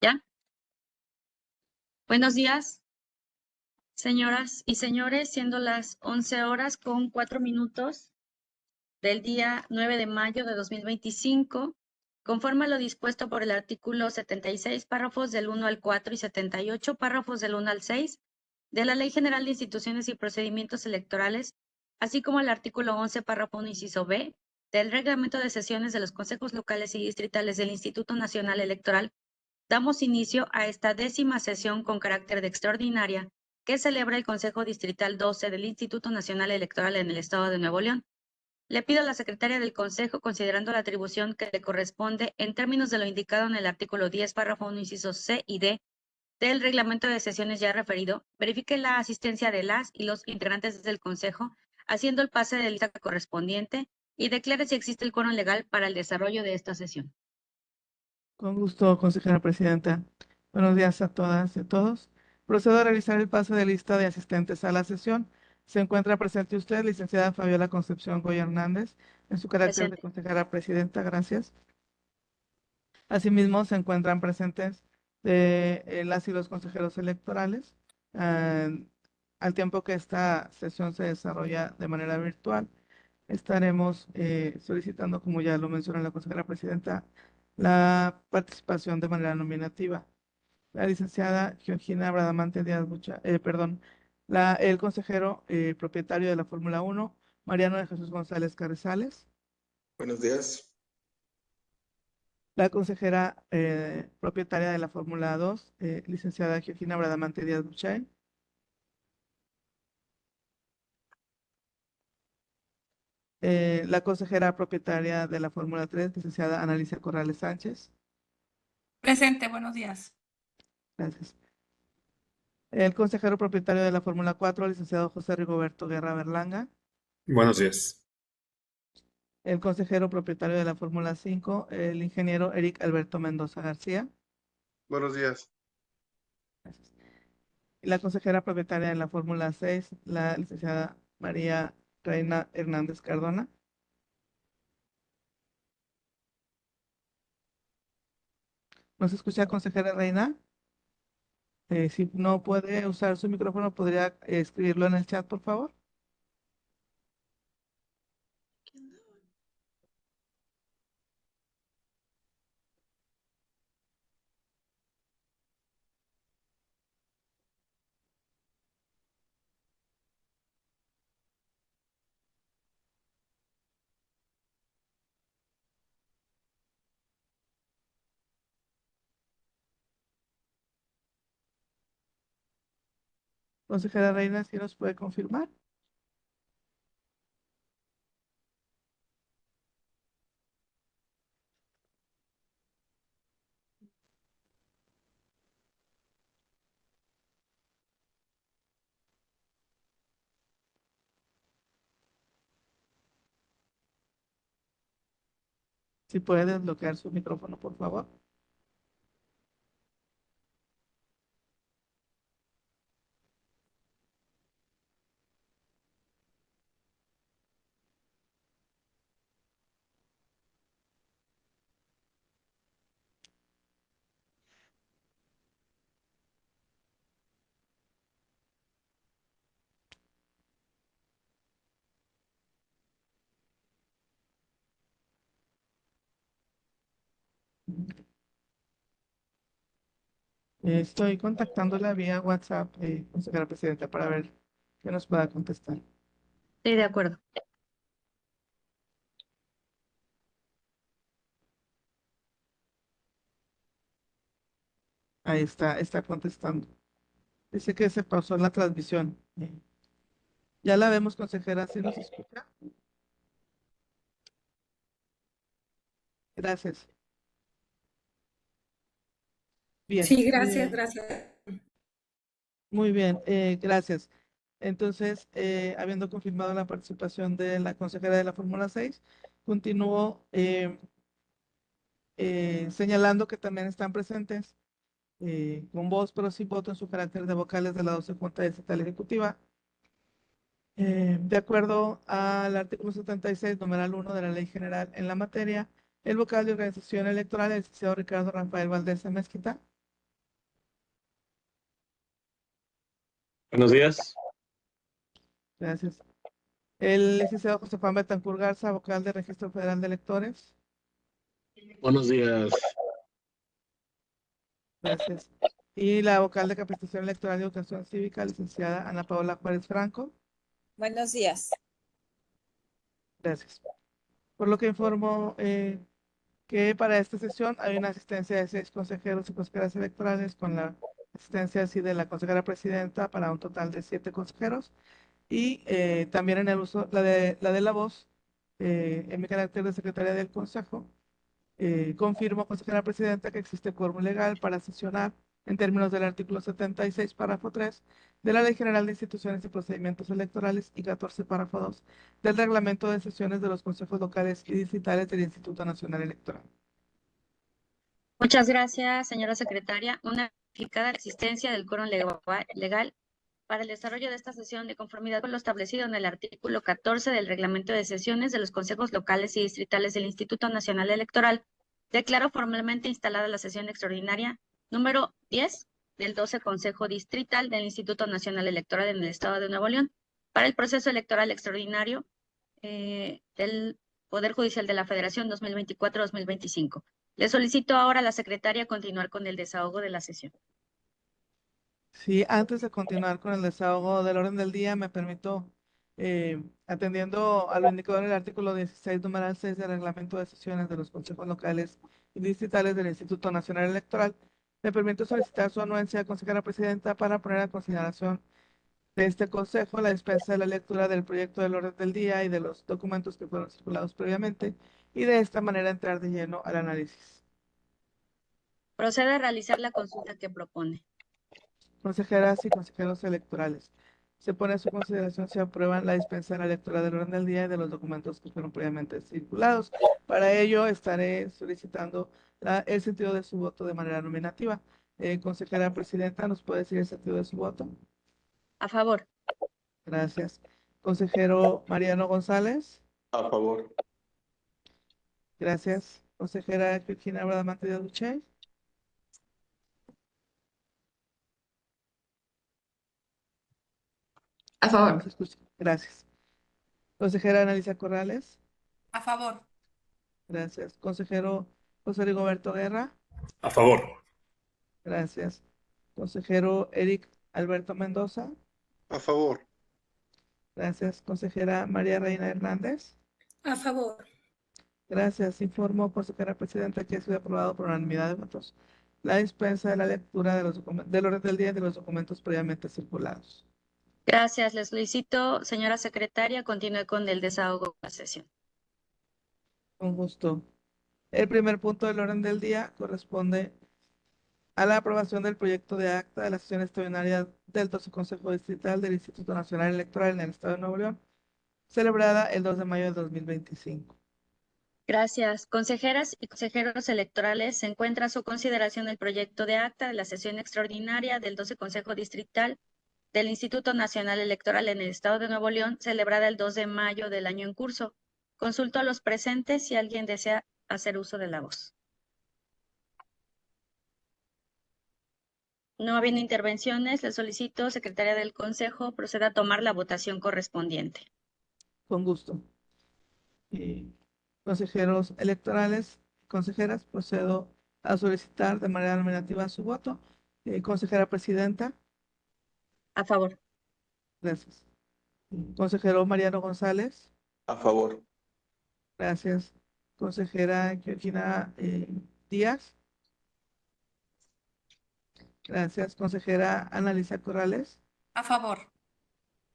¿Ya? Buenos días, señoras y señores, siendo las 11 horas con 4 minutos del día 9 de mayo de 2025, conforme a lo dispuesto por el artículo 76, párrafos del 1 al 4 y 78, párrafos del 1 al 6 de la Ley General de Instituciones y Procedimientos Electorales, así como el artículo 11, párrafo 1, inciso B, del Reglamento de Sesiones de los Consejos Locales y Distritales del Instituto Nacional Electoral, damos inicio a esta 10ª sesión con carácter de extraordinaria que celebra el Consejo Distrital 12 del Instituto Nacional Electoral en el Estado de Nuevo León. Le pido a la secretaria del Consejo, considerando la atribución que le corresponde en términos de lo indicado en el artículo 10, párrafo 1, incisos C y D del reglamento de sesiones ya referido, verifique la asistencia de las y los integrantes del Consejo, haciendo el pase de lista correspondiente y declare si existe el quórum legal para el desarrollo de esta sesión. Con gusto, consejera presidenta. Buenos días a todas y a todos. Procedo a realizar el pase de lista de asistentes a la sesión. Se encuentra presente usted, licenciada Fabiola Concepción Goya Hernández, en su carácter de Presente. consejera presidenta. Gracias. Asimismo, se encuentran presentes las y los consejeros electorales, al tiempo que esta sesión se desarrolla de manera virtual. Estaremos solicitando, como ya lo mencionó la consejera presidenta, la participación de manera nominativa. La licenciada Georgina Bradamante Díaz Bucha, el consejero propietario de la Fórmula 1, Mariano de Jesús González Carrizales. Buenos días. La consejera propietaria de la Fórmula 2, licenciada Georgina Bradamante Díaz Buchay. La consejera propietaria de la Fórmula 3, licenciada Analicia Corrales Sánchez. Presente, buenos días. Gracias. El consejero propietario de la Fórmula 4, licenciado José Rigoberto Guerra Berlanga. Buenos días. El consejero propietario de la Fórmula 5, el ingeniero Eric Alberto Mendoza García. Buenos días. Gracias. Y la consejera propietaria de la Fórmula 6, la licenciada María Reina Hernández Cardona. ¿Nos escucha, consejera Reina? Si no puede usar su micrófono, ¿podría escribirlo en el chat, por favor? Consejera Reina, ¿sí nos puede confirmar? Si puede desbloquear su micrófono, por favor. Estoy contactándola vía WhatsApp, consejera presidenta, para ver que nos pueda contestar. Sí, de acuerdo. Ahí está contestando. Dice que se pausó la transmisión. Ya la vemos, consejera, ¿sí nos escucha? Gracias. Bien. Sí, gracias, gracias. Muy bien, gracias. Entonces, habiendo confirmado la participación de la consejera de la Fórmula 6, continúo señalando que también están presentes con voz pero sin voto en su carácter de vocales de la 12 Junta Estatal Ejecutiva. De acuerdo al artículo 76, numeral 1 de la Ley General en la materia, el vocal de organización electoral, el licenciado Ricardo Rafael Valdés Mezquita. Buenos días. Gracias. El licenciado José Juan Betancur Garza, vocal del Registro Federal de Electores. Buenos días. Gracias. Y la vocal de Capacitación Electoral y Educación Cívica, licenciada Ana Paola Juárez Franco. Buenos días. Gracias. Por lo que informo que para esta sesión hay una asistencia de 6 consejeros y consejeras electorales con la asistencia así de la consejera presidenta para un total de 7 consejeros y también en el uso la de la voz en mi carácter de secretaria del consejo. Confirmo, consejera presidenta, que existe quórum legal para sesionar en términos del artículo 76, párrafo 3 de la Ley General de Instituciones y Procedimientos Electorales y 14, párrafo 2 del Reglamento de Sesiones de los Consejos Locales y Distritales del Instituto Nacional Electoral. Muchas gracias, señora secretaria. Una verificada existencia del quórum legal para el desarrollo de esta sesión de conformidad con lo establecido en el artículo 14 del Reglamento de Sesiones de los Consejos Locales y Distritales del Instituto Nacional Electoral, declaro formalmente instalada la sesión extraordinaria número 10 del 12 Consejo Distrital del Instituto Nacional Electoral en el Estado de Nuevo León para el proceso electoral extraordinario del Poder Judicial de la Federación 2024-2025. Le solicito ahora a la secretaria continuar con el desahogo de la sesión. Sí, antes de continuar con el desahogo del orden del día, me permito, atendiendo a lo indicado en el artículo 16, numeral 6 del Reglamento de Sesiones de los Consejos Locales y Distritales del Instituto Nacional Electoral, me permito solicitar su anuencia, consejera presidenta, para poner a consideración de este consejo la dispensa de la lectura del proyecto del orden del día y de los documentos que fueron circulados previamente, y de esta manera entrar de lleno al análisis. Procede a realizar la consulta que propone. Consejeras y consejeros electorales, se pone a su consideración si aprueban la dispensa de la lectura del orden del día y de los documentos que fueron previamente circulados. Para ello estaré solicitando el sentido de su voto de manera nominativa. Consejera presidenta, ¿nos puede decir el sentido de su voto? A favor. Gracias. Consejero Mariano González. A favor. Gracias. Consejera Cristina Bradamante de Duche. A favor. Gracias. Consejera Analisa Corrales. A favor. Gracias. Consejero José Rigoberto Guerra. A favor. Gracias. Consejero Eric Alberto Mendoza. A favor. Gracias. Consejera María Reina Hernández. A favor. Gracias. Informo, consejera presidenta, que ha sido aprobado por unanimidad de votos la dispensa de la lectura de los del orden del día y de los documentos previamente circulados. Gracias. Le solicito, señora secretaria, continúe con el desahogo de la sesión. Con gusto. El primer punto del orden del día corresponde a la aprobación del proyecto de acta de la sesión extraordinaria del 12 Consejo Distrital del Instituto Nacional Electoral en el Estado de Nuevo León, celebrada el 2 de mayo de 2025. Gracias. Consejeras y consejeros electorales, se encuentra a su consideración el proyecto de acta de la sesión extraordinaria del 12 Consejo Distrital del Instituto Nacional Electoral en el Estado de Nuevo León, celebrada el 2 de mayo del año en curso. Consulto a los presentes si alguien desea hacer uso de la voz. No habiendo intervenciones, le solicito, secretaria del Consejo, proceda a tomar la votación correspondiente. Con gusto. Consejeros electorales, consejeras, procedo a solicitar de manera nominativa su voto. Consejera presidenta. A favor. Gracias. Consejero Mariano González. A favor. Gracias. Consejera Georgina Díaz. Gracias. Consejera Analisa Corrales. A favor.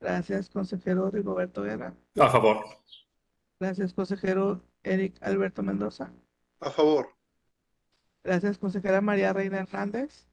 Gracias. Consejero Rigoberto Guerra. A favor. Gracias. Consejero Eric Alberto Mendoza. A favor. Gracias. Consejera María Reina Hernández.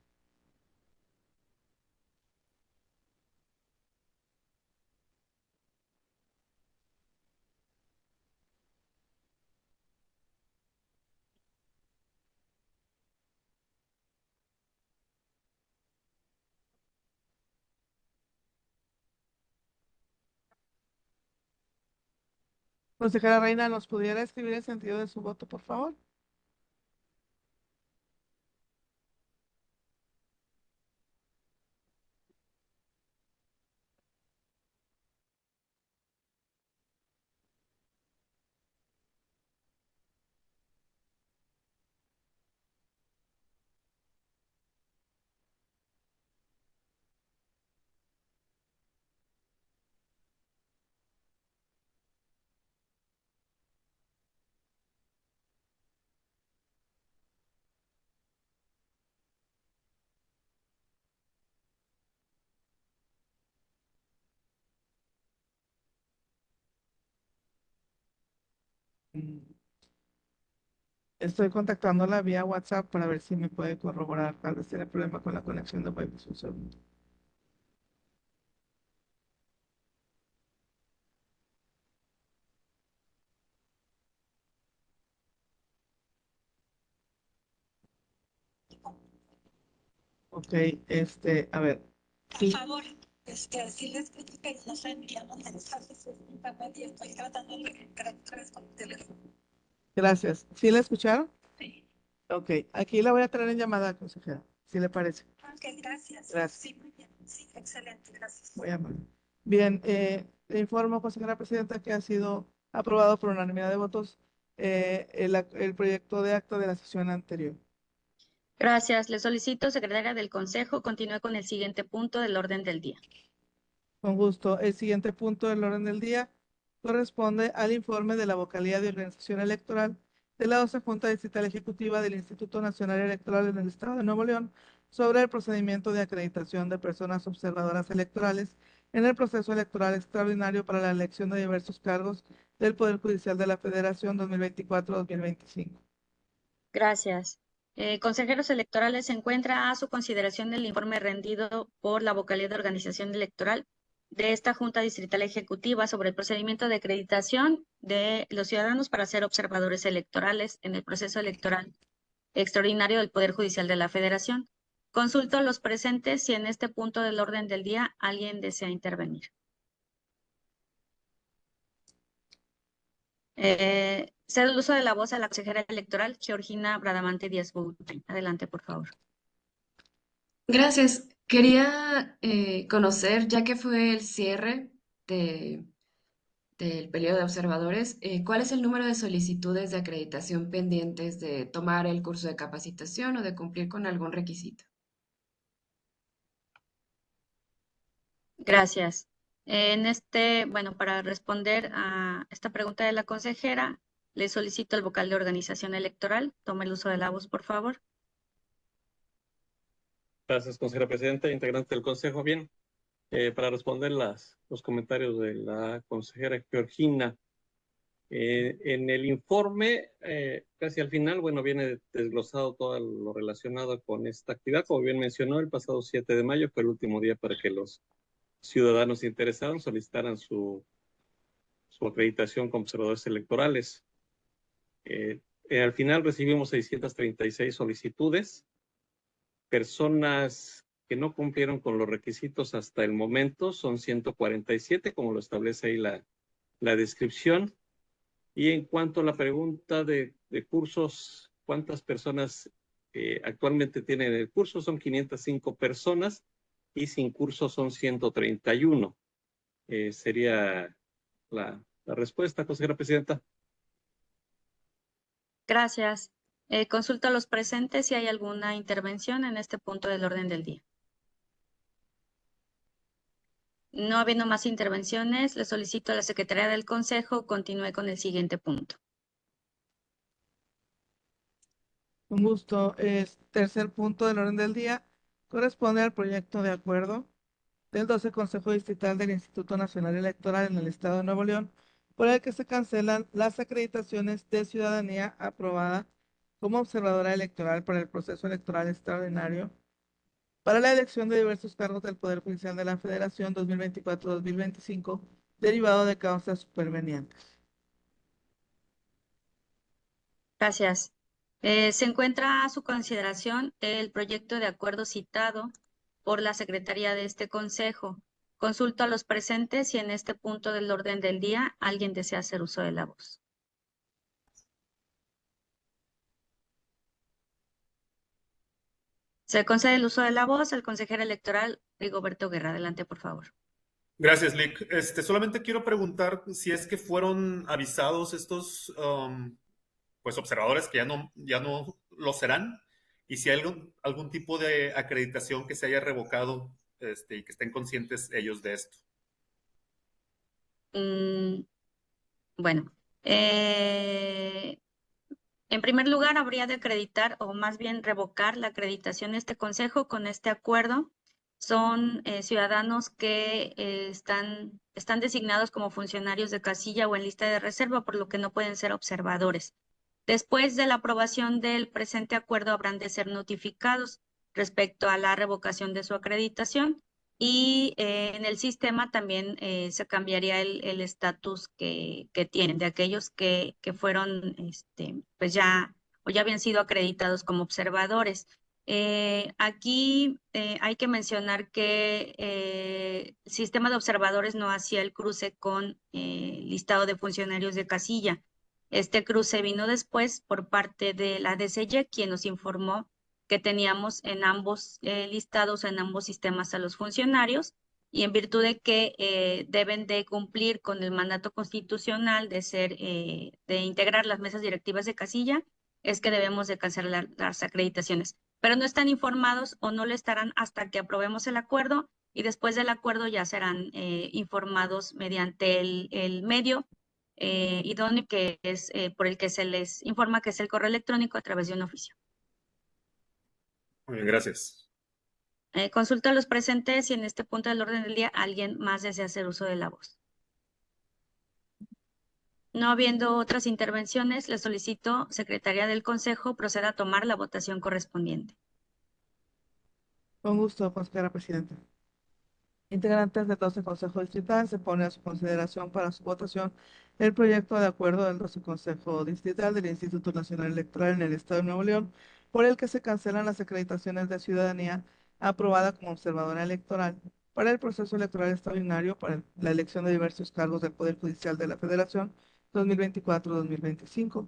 Consejera Reina, ¿nos pudiera escribir el sentido de su voto, por favor? Mm, Estoy contactándola vía WhatsApp para ver si me puede corroborar. Tal vez tiene problema con la conexión de Wi-Fi. Un segundo. Ok, a ver. Por Sí, favor, si les pido que nos enviamos mensajes en internet y estoy tratando de recuperar otra vez con el teléfono. gracias. ¿Sí la escucharon? Sí. Ok, aquí la voy a traer en llamada, consejera, si le parece. Ok, gracias. Gracias. Sí, muy bien. Sí, excelente, gracias. Muy amable. Bien, le informo, consejera presidenta, que ha sido aprobado por unanimidad de votos el proyecto de acta de la sesión anterior. Gracias. Le solicito, secretaria del Consejo, continúe con el siguiente punto del orden del día. Con gusto. El siguiente punto del orden del día corresponde al informe de la vocalía de organización electoral de la 12 Junta Distrital Ejecutiva del Instituto Nacional Electoral en el Estado de Nuevo León sobre el procedimiento de acreditación de personas observadoras electorales en el proceso electoral extraordinario para la elección de diversos cargos del Poder Judicial de la Federación 2024-2025. Gracias. Consejeros electorales, se encuentra a su consideración el informe rendido por la vocalía de organización electoral de esta Junta Distrital Ejecutiva sobre el procedimiento de acreditación de los ciudadanos para ser observadores electorales en el proceso electoral extraordinario del Poder Judicial de la Federación. Consulto a los presentes si en este punto del orden del día alguien desea intervenir. Cedo el uso de la voz a la consejera electoral, Georgina Bradamante Díaz Boutrín. Adelante, por favor. Gracias. Quería conocer, ya que fue el cierre del periodo de observadores, ¿cuál es el número de solicitudes de acreditación pendientes de tomar el curso de capacitación o de cumplir con algún requisito? Gracias. Bueno, para responder a esta pregunta de la consejera, le solicito al vocal de organización electoral. Tome el uso de la voz, por favor. Gracias, consejera presidenta, integrante del Consejo. Bien, para responder los comentarios de la consejera Georgina, en el informe, casi al final, bueno, viene desglosado todo lo relacionado con esta actividad. Como bien mencionó, el pasado 7 de mayo fue el último día para que los ciudadanos interesados solicitaran su acreditación como observadores electorales. Al final recibimos 636 solicitudes. Personas que no cumplieron con los requisitos hasta el momento son 147, como lo establece ahí la descripción. Y en cuanto a la pregunta de cursos, ¿cuántas personas actualmente tienen el curso? Son 505 personas y sin curso son 131. Sería la respuesta, consejera presidenta. Gracias. Consulto a los presentes si hay alguna intervención en este punto del orden del día. No habiendo más intervenciones, le solicito a la Secretaría del Consejo continúe con el siguiente punto. Un gusto. Tercer punto del orden del día corresponde al proyecto de acuerdo del 12 Consejo Distrital del Instituto Nacional Electoral en el Estado de Nuevo León, por el que se cancelan las acreditaciones de ciudadanía aprobada como observadora electoral para el proceso electoral extraordinario para la elección de diversos cargos del Poder Judicial de la Federación 2024-2025, derivado de causas supervenientes. Gracias. Se encuentra a su consideración el proyecto de acuerdo citado por la Secretaría de este Consejo Consulto a los presentes si en este punto del orden del día alguien desea hacer uso de la voz. Se concede el uso de la voz al consejero electoral Rigoberto Guerra. Adelante, por favor. Gracias, Lick. Solamente quiero preguntar si es que fueron avisados estos pues observadores que ya no lo serán, y si hay algún tipo de acreditación que se haya revocado y que estén conscientes ellos de esto. Bueno, en primer lugar, habría de acreditar, o más bien revocar la acreditación de este consejo con este acuerdo. Son ciudadanos que están designados como funcionarios de casilla o en lista de reserva, por lo que no pueden ser observadores. Después de la aprobación del presente acuerdo, habrán de ser notificados respecto a la revocación de su acreditación, y en el sistema también se cambiaría el estatus que tienen de aquellos que fueron, pues ya habían sido acreditados como observadores. Aquí hay que mencionar que el sistema de observadores no hacía el cruce con listado de funcionarios de casilla. Este cruce vino después por parte de la DCY, quien nos informó que teníamos en ambos listados, en ambos sistemas a los funcionarios, y en virtud de que deben de cumplir con el mandato constitucional de integrar las mesas directivas de casilla, es que debemos de cancelar las acreditaciones. Pero no están informados o no lo estarán hasta que aprobemos el acuerdo, y después del acuerdo ya serán informados mediante el medio idóneo, que es por el que se les informa, que es el correo electrónico a través de un oficio. Muy bien, gracias. Consulto a los presentes si en este punto del orden del día alguien más desea hacer uso de la voz. No habiendo otras intervenciones, le solicito, Secretaría del Consejo, proceda a tomar la votación correspondiente. Con gusto, consejera presidenta. Integrantes del 12 Consejo Distrital, se pone a su consideración para su votación el proyecto de acuerdo del 12 Consejo Distrital del Instituto Nacional Electoral en el Estado de Nuevo León, por el que se cancelan las acreditaciones de ciudadanía aprobada como observadora electoral para el proceso electoral extraordinario para la elección de diversos cargos del Poder Judicial de la Federación 2024-2025,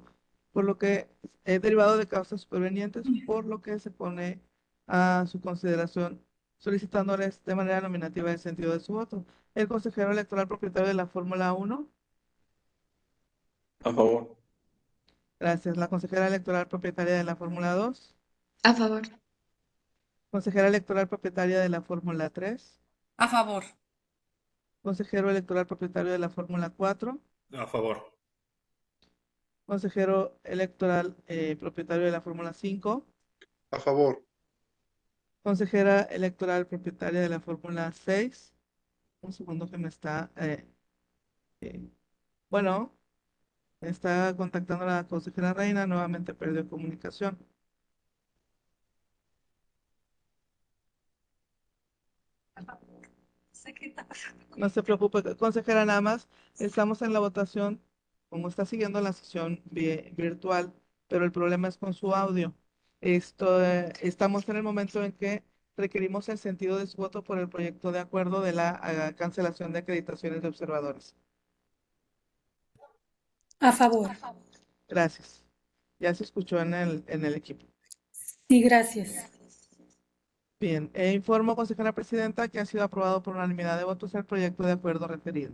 por lo que derivado de causas supervenientes, por lo que se pone a su consideración solicitándoles de manera nominativa el sentido de su voto. El consejero electoral propietario de la Fórmula 1. A favor. Gracias. La consejera electoral propietaria de la Fórmula 2. A favor. Consejera electoral propietaria de la Fórmula 3. A favor. Consejero electoral propietario de la Fórmula 4. A favor. Consejero electoral propietario de la Fórmula 5. A favor. Consejera electoral propietaria de la Fórmula 6. Un segundo que me está... bueno, está contactando a la consejera Reina, nuevamente perdió comunicación. No se preocupe, consejera, nada más estamos en la votación, como está siguiendo la sesión virtual, pero el problema es con su audio. Estamos en el momento en que requerimos el sentido de su voto por el proyecto de acuerdo de la cancelación de acreditaciones de observadores. A favor. Gracias. Ya se escuchó en el equipo. Sí, gracias. Bien, informo, consejera presidenta, que ha sido aprobado por unanimidad de votos el proyecto de acuerdo referido.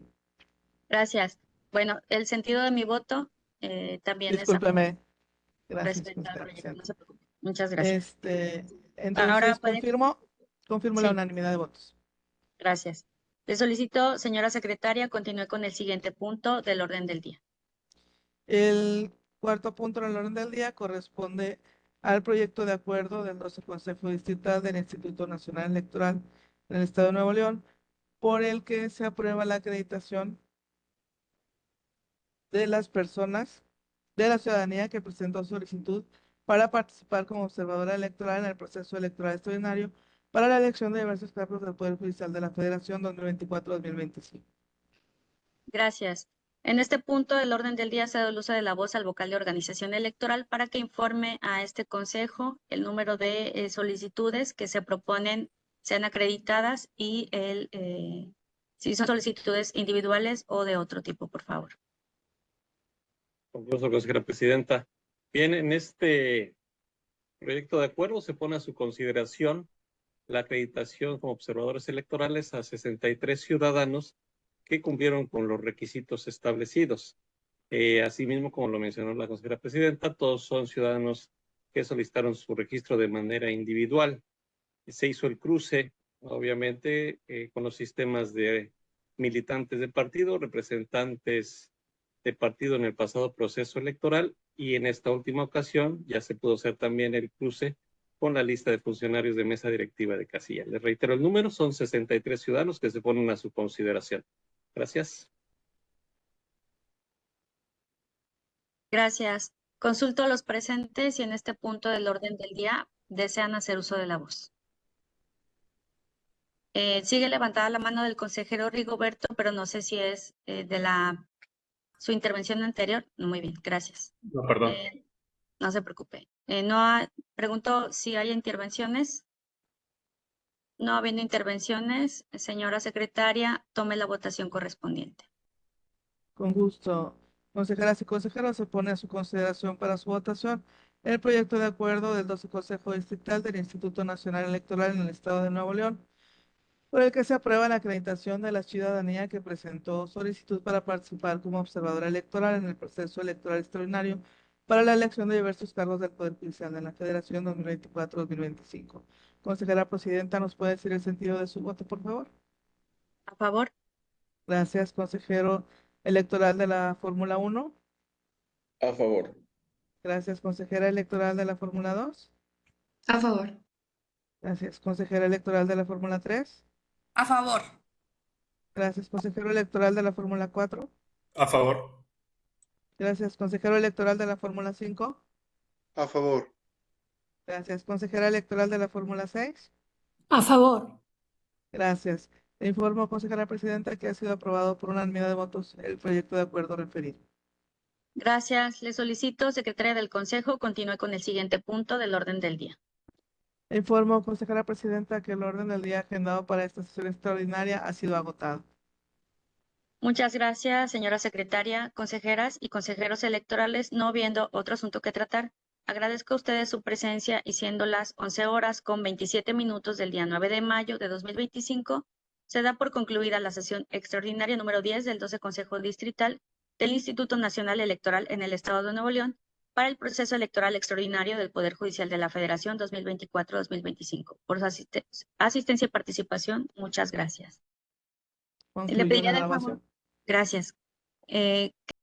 Gracias. Bueno, el sentido de mi voto también Discúlpeme. es Gracias, respecto al consejera proyecto. presidenta. No se preocupe. Muchas gracias. Entonces, Ahora puede... confirmo la Sí. unanimidad de votos. Gracias. Le solicito, señora secretaria, continúe con el siguiente punto del orden del día. El cuarto punto en el orden del día corresponde al proyecto de acuerdo del 12 Consejo Distrital del Instituto Nacional Electoral en el Estado de Nuevo León, por el que se aprueba la acreditación de las personas de la ciudadanía que presentó solicitud para participar como observadora electoral en el proceso electoral extraordinario para la elección de diversos cargos del Poder Judicial de la Federación 2024-2025. Gracias. En este punto del orden del día cedo el uso de la voz al vocal de organización electoral para que informe a este consejo el número de solicitudes que se proponen sean acreditadas y Si son solicitudes individuales o de otro tipo, por favor. Con gusto, consejera presidenta. Bien, en este proyecto de acuerdo se pone a su consideración la acreditación como observadores electorales a 63 ciudadanos que cumplieron con los requisitos establecidos. Asimismo, como lo mencionó la consejera presidenta, todos son ciudadanos que solicitaron su registro de manera individual. Se hizo el cruce, obviamente, con los sistemas de militantes de partido, representantes de partido en el pasado proceso electoral, y en esta última ocasión ya se pudo hacer también el cruce con la lista de funcionarios de mesa directiva de casilla. Les reitero el número, son 63 ciudadanos que se ponen a su consideración. Gracias. Gracias. Consulto a los presentes y en este punto del orden del día desean hacer uso de la voz. Sigue levantada la mano del consejero Rigoberto, pero no sé si es su intervención anterior. Muy bien, gracias. No, perdón. No se preocupe. Pregunto si hay intervenciones. No habiendo intervenciones, señora secretaria, tome la votación correspondiente. Con gusto. Consejeras y consejeros, se pone a su consideración para su votación el proyecto de acuerdo del 12 Consejo Distrital del Instituto Nacional Electoral en el Estado de Nuevo León, por el que se aprueba la acreditación de la ciudadanía que presentó solicitud para participar como observadora electoral en el proceso electoral extraordinario para la elección de diversos cargos del Poder Judicial de la Federación 2024-2025. Consejera presidenta, ¿nos puede decir el sentido de su voto, por favor? A favor. Gracias, consejero electoral de la Fórmula 1. A favor. Gracias, consejera electoral de la Fórmula 2. A favor. Gracias, consejera electoral de la Fórmula 3. A favor. Gracias, consejero electoral de la Fórmula 4. A favor. Gracias, consejero electoral de la Fórmula 5. A favor. Gracias, consejera electoral de la Fórmula 6. A favor. Gracias. Le informo, consejera presidenta, que ha sido aprobado por unanimidad de votos el proyecto de acuerdo referido. Gracias. Le solicito, secretaria del Consejo, continúe con el siguiente punto del orden del día. Le informo, consejera presidenta, que el orden del día agendado para esta sesión extraordinaria ha sido agotado. Muchas gracias, señora secretaria, consejeras y consejeros electorales. No viendo otro asunto que tratar, agradezco a ustedes su presencia y siendo las 11 horas con 27 minutos del día 9 de mayo de 2025, se da por concluida la sesión extraordinaria número 10 del 12 Consejo Distrital del Instituto Nacional Electoral en el Estado de Nuevo León para el proceso electoral extraordinario del Poder Judicial de la Federación 2024-2025. Por su asistencia y participación, muchas gracias. Le Concluye pediría la de favor. grabación. Gracias.